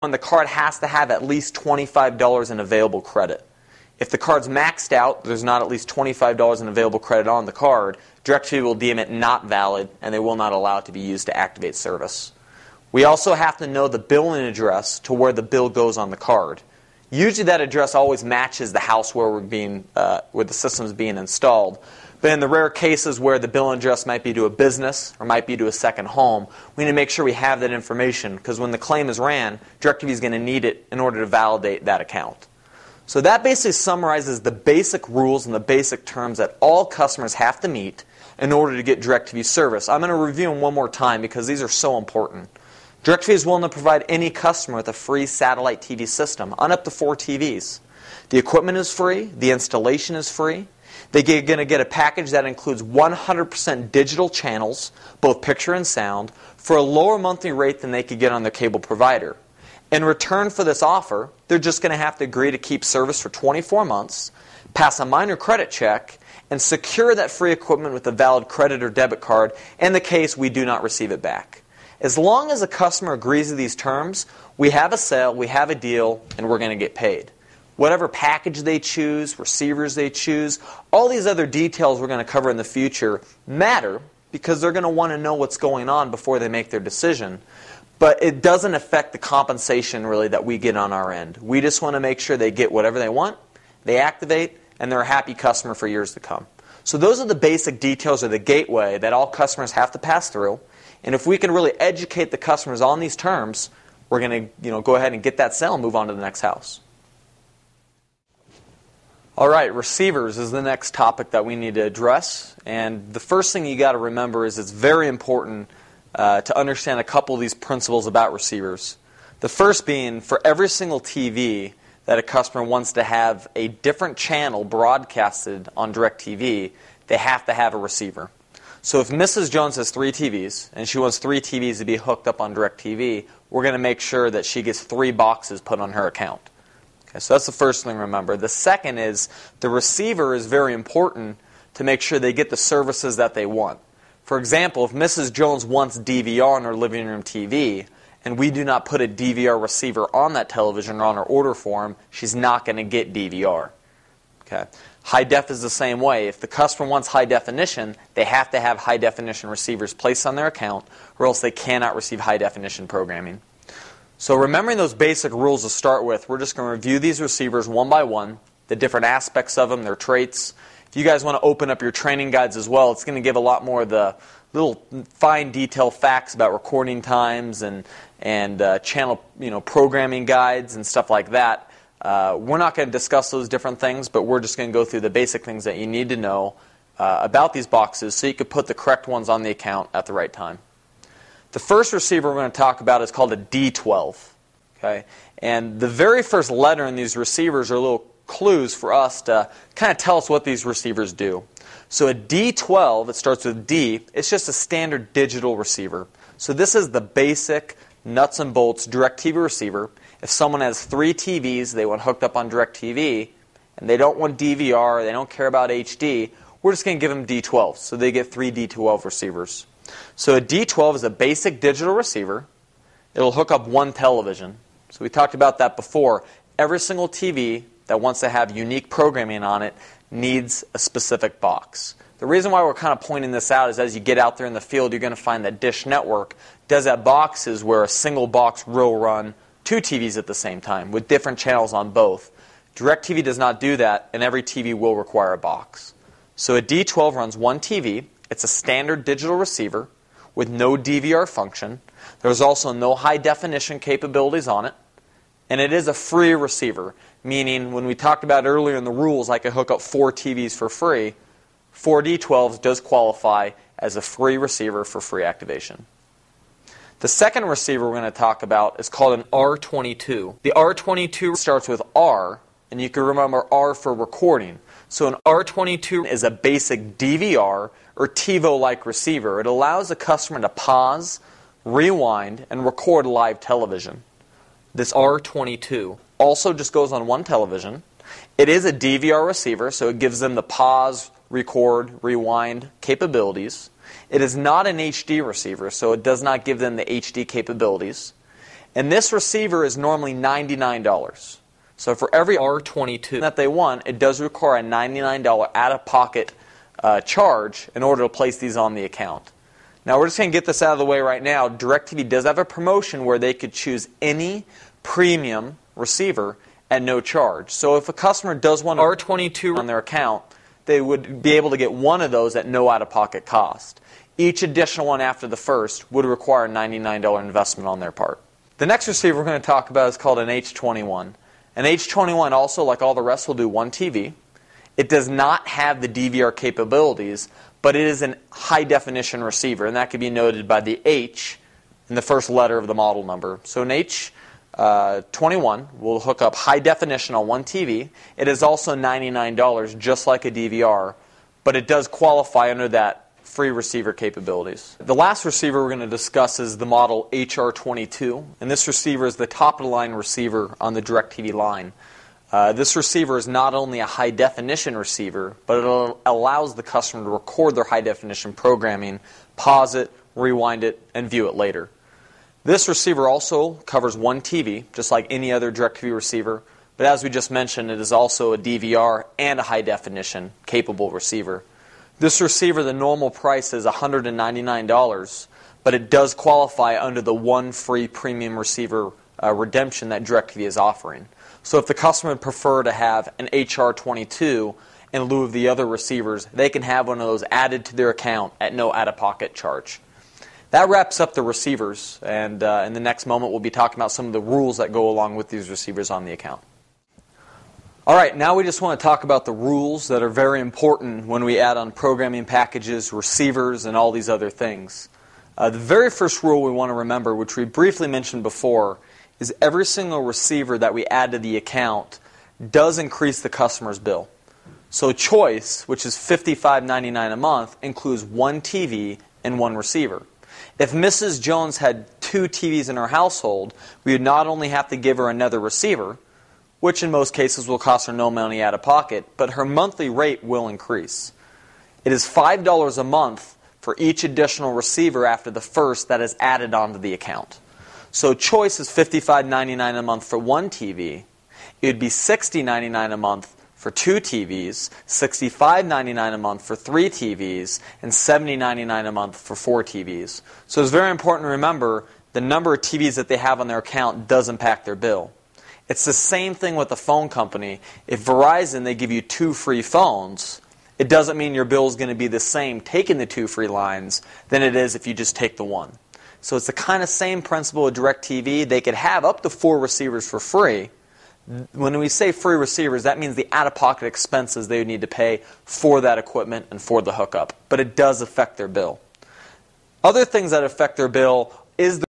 the card has to have at least $25 in available credit. If the card's maxed out, there's not at least $25 in available credit on the card, DirecTV will deem it not valid, and they will not allow it to be used to activate service. We also have to know the billing address to where the bill goes on the card. Usually that address always matches the house where the system's being installed. But in the rare cases where the billing address might be to a business or might be to a second home, we need to make sure we have that information, because when the claim is ran, DirecTV is going to need it in order to validate that account. So that basically summarizes the basic rules and the basic terms that all customers have to meet in order to get DirecTV service. I'm going to review them one more time because these are so important. DirecTV is willing to provide any customer with a free satellite TV system on up to 4 TVs. The equipment is free. The installation is free. They're going to get a package that includes 100% digital channels, both picture and sound, for a lower monthly rate than they could get on their cable provider. In return for this offer, they're just going to have to agree to keep service for 24 months, pass a minor credit check, and secure that free equipment with a valid credit or debit card in the case we do not receive it back. As long as the customer agrees to these terms, we have a sale, we have a deal, and we're going to get paid. Whatever package they choose, receivers they choose, all these other details we're going to cover in the future matter because they're going to want to know what's going on before they make their decision. But it doesn't affect the compensation really that we get on our end. We just want to make sure they get whatever they want, they activate, and they're a happy customer for years to come. So those are the basic details of the gateway that all customers have to pass through. And if we can really educate the customers on these terms, we're going to go ahead and get that sale and move on to the next house. All right, receivers is the next topic that we need to address. And the first thing you got to remember is it's very important to understand a couple of these principles about receivers. The first being, for every single TV that a customer wants to have a different channel broadcasted on DirecTV, they have to have a receiver. So if Mrs. Jones has 3 TVs, and she wants 3 TVs to be hooked up on DirecTV, we're going to make sure that she gets 3 boxes put on her account. Okay, so that's the first thing to remember. The second is the receiver is very important to make sure they get the services that they want. For example, if Mrs. Jones wants DVR on her living room TV, and we do not put a DVR receiver on that television or on her order form, she's not going to get DVR. Okay. High def is the same way. If the customer wants high definition, they have to have high definition receivers placed on their account, or else they cannot receive high definition programming. So remembering those basic rules to start with, we're just going to review these receivers one by one, the different aspects of them, their traits. If you guys want to open up your training guides as well, it's going to give a lot more of the little fine detail facts about recording times and channel programming guides and stuff like that. We're not going to discuss those different things, but we're just going to go through the basic things that you need to know about these boxes so you can put the correct ones on the account at the right time. The first receiver we're going to talk about is called a D12. Okay? And the very first letter in these receivers are little clues for us to kind of tell us what these receivers do. So a D12, it starts with D, it's just a standard digital receiver. So this is the basic nuts and bolts DirecTV receiver. If someone has 3 TVs they want hooked up on DirecTV, and they don't want DVR, they don't care about HD, we're just going to give them D12. So they get 3 D12 receivers. So a D12 is a basic digital receiver. It'll hook up 1 television. So we talked about that before. Every single TV that wants to have unique programming on it needs a specific box. The reason why we're kind of pointing this out is as you get out there in the field, you're going to find that Dish Network does have boxes where a single box will run 2 TVs at the same time with different channels on both. DirecTV does not do that, and every TV will require a box. So a D12 runs 1 TV. It's a standard digital receiver with no DVR function. There's also no high definition capabilities on it. And it is a free receiver, meaning when we talked about earlier in the rules, I could hook up 4 TVs for free. 4 D12s does qualify as a free receiver for free activation. The second receiver we're going to talk about is called an R22. The R22 starts with R, and you can remember R for recording. So an R22 is a basic DVR or TiVo-like receiver. It allows a customer to pause, rewind, and record live television. This R22 also just goes on 1 television. It is a DVR receiver, so it gives them the pause, record, rewind capabilities. It is not an HD receiver, so it does not give them the HD capabilities. And this receiver is normally $99. So for every R22 that they want, it does require a $99 out-of-pocket charge in order to place these on the account. Now we're just going to get this out of the way right now. DirecTV does have a promotion where they could choose any premium receiver at no charge. So if a customer does want R22 on their account, they would be able to get one of those at no out-of-pocket cost. Each additional one after the first would require a $99 investment on their part. The next receiver we're going to talk about is called an H21. An H21 also, like all the rest, will do one TV. It does not have the DVR capabilities, but it is a high-definition receiver, and that can be noted by the H in the first letter of the model number. So an H21 will hook up high definition on one TV. It is also $99, just like a DVR, but it does qualify under that free receiver capabilities. The last receiver we're going to discuss is the model HR22, and this receiver is the top-of-the-line receiver on the DirecTV line. This receiver is not only a high-definition receiver, but it allows the customer to record their high-definition programming, pause it, rewind it, and view it later. This receiver also covers one TV, just like any other DirecTV receiver, but as we just mentioned, it is also a DVR and a high-definition capable receiver. This receiver, the normal price is $199, but it does qualify under the one free premium receiver redemption that DirecTV is offering. So if the customer would prefer to have an HR22 in lieu of the other receivers, they can have one of those added to their account at no out-of-pocket charge. That wraps up the receivers, and in the next moment we'll be talking about some of the rules that go along with these receivers on the account. All right, now we just want to talk about the rules that are very important when we add on programming packages, receivers, and all these other things. The very first rule we want to remember, which we briefly mentioned before, is every single receiver that we add to the account does increase the customer's bill. So choice, which is $55.99 a month, includes one TV and one receiver. If Mrs. Jones had two TVs in her household, we would not only have to give her another receiver, which in most cases will cost her no money out of pocket, but her monthly rate will increase. It is $5 a month for each additional receiver after the first that is added onto the account. So choice is $55.99 a month for one TV. It would be $60.99 a month for two TVs, $65.99 a month for three TVs, and $70.99 a month for four TVs. So it's very important to remember the number of TVs that they have on their account does impact their bill. It's the same thing with the phone company. If Verizon, they give you two free phones, it doesn't mean your bill is going to be the same taking the two free lines than it is if you just take the one. So it's the kind of same principle with DirecTV. They could have up to 4 receivers for free. When we say free receivers, that means the out-of-pocket expenses they would need to pay for that equipment and for the hookup. But it does affect their bill. Other things that affect their bill is the